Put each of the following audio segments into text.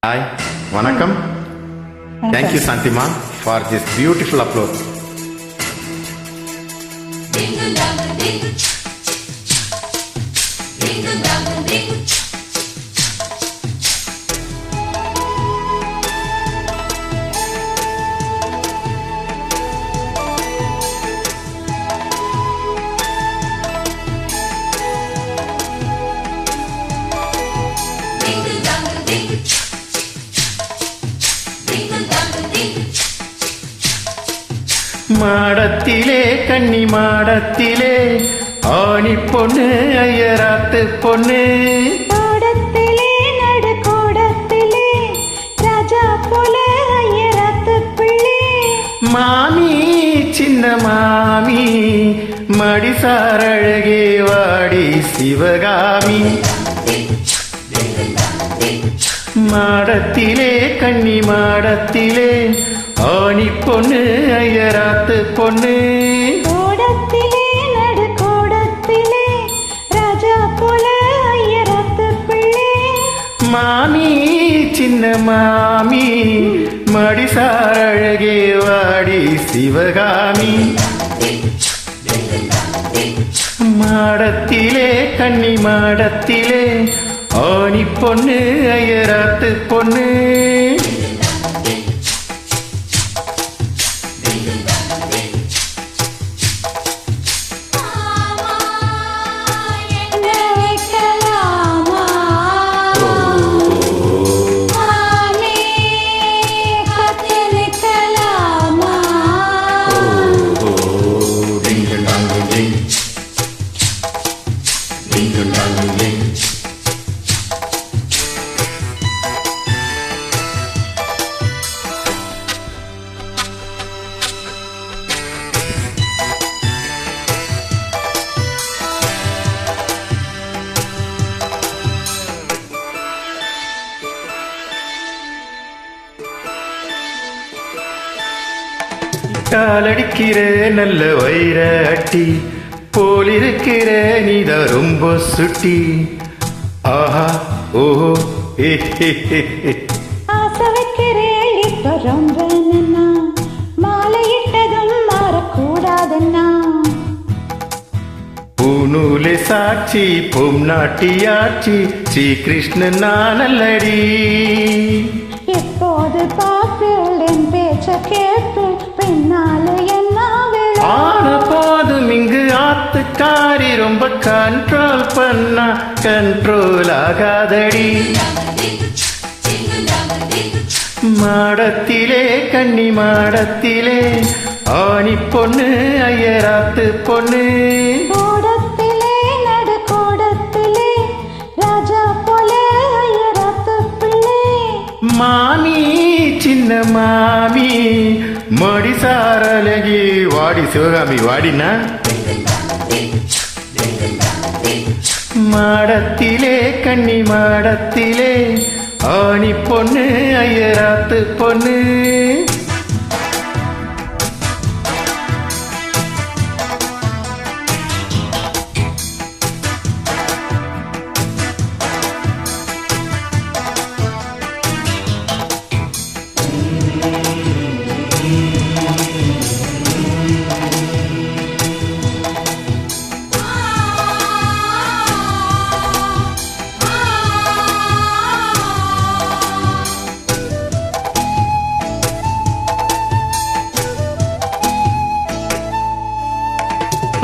Hi, Vanakkam. Thank you, Santima, for this beautiful upload. மாடத்திலே கன்னி மாடத்திலே ஆணி பொண்ணு ஐயராத்து பொண்ணு மாடத்திலே நடு கோடத்திலே ராஜா போல ஐயராத்து பிள்ளை மாமி சின்ன மாமி மடிசார் அழகே வாடி சிவகாமி மாடத்திலே கன்னி மாடத்திலே ஆணி பொண்ணு ஐயராத்து பொண்ணு கோடத்திலே நடு கோடத்திலே ராஜா போல ஐயராத்து பிள்ளை மாமி சின்ன மாமி மடிசார் அழகே வாடி சிவகாமி மாடத்திலே கன்னி மாடத்திலே ஆணி பொண்ணு ஐயராத்து பொண்ணு காலடிக்கிற நல்ல வைர அட்டி போலிருக்கிற நீதான் ரொம்ப சுட்டி ஆஹா ஓஹோ ஆசை வைக்கிறேன் இப்ப ரொம்ப நன்னா மாலையிட்டதும் மாறக்கூடாதுன்னா பூநூலே சாட்சி பொம் நாட்டியாட்சி ஸ்ரீ கிருஷ்ணன் நானல்லடி எப்போது பாப்பில் என் பேச்ச கேட்பில் பின்னால என்ன ஆன போதும் இங்கு ஆத்துக்காரி ரொம்ப கண்ட்ரோல் பண்ணா கண்ட்ரோல் ஆகாதடி மாடத்திலே கன்னி மாடத்திலே ஆணி பொண்ணு ஐயராத்து பொண்ணு கோடத்திலே நடு கோடத்திலே ராஜா போல ஐயராத்து பிள்ளை மாமி சின்ன மாமி மடிசாரலகி வாடி சிவகாமி வாடினா மாடத்திலே கன்னி மாடத்திலே ஆணி பொண்ணு ஐயராத்து பொண்ணு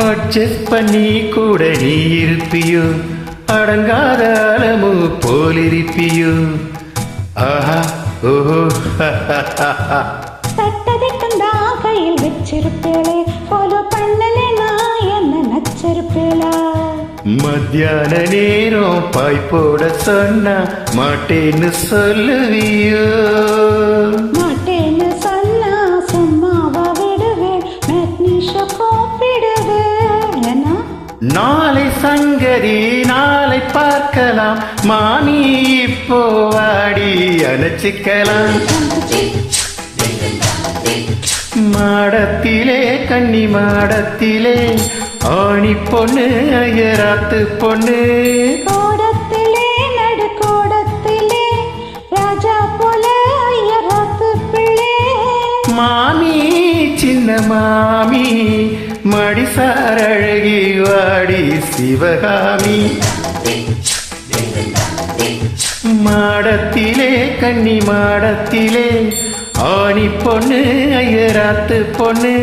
அட்ஜஸ்ட் பண்ணி கூட நீ இருப்பியோ அடங்காத அலமு போலிருப்பியோ ஆஹா ஓஹோ சட்டதிட்டம் தான் கையில் வச்சிருப்பேளே ஃபாலோ பண்ணலேனா என்ன நச்சிருப்பேளா மத்தியான நேரம் பாய் போட சொன்னா மாட்டேன்னு சொல்லுவியோ மாட்டேன்னு சொன்னா சும்மாவா விடுவேன் மேட்னிஷ கூப்பிடுவேன் ஏன்னா நாளை சங்கதி நாளை பார்க்கலாம் மாமி இப்போ வாடி அணைச்சிக்கலாம் மாடத்திலே கன்னி மாடத்திலே ஆணி பொண்ணு ஐயராத்து பொண்ணு கோடத்திலே நடு கோடத்திலே ராஜா மாமி மடிசார் அழகி வாடி சிவகாமி மாடத்திலே கன்னி மாடத்திலே ஆணி பொண்ணு ஐயராத்து பொண்ணு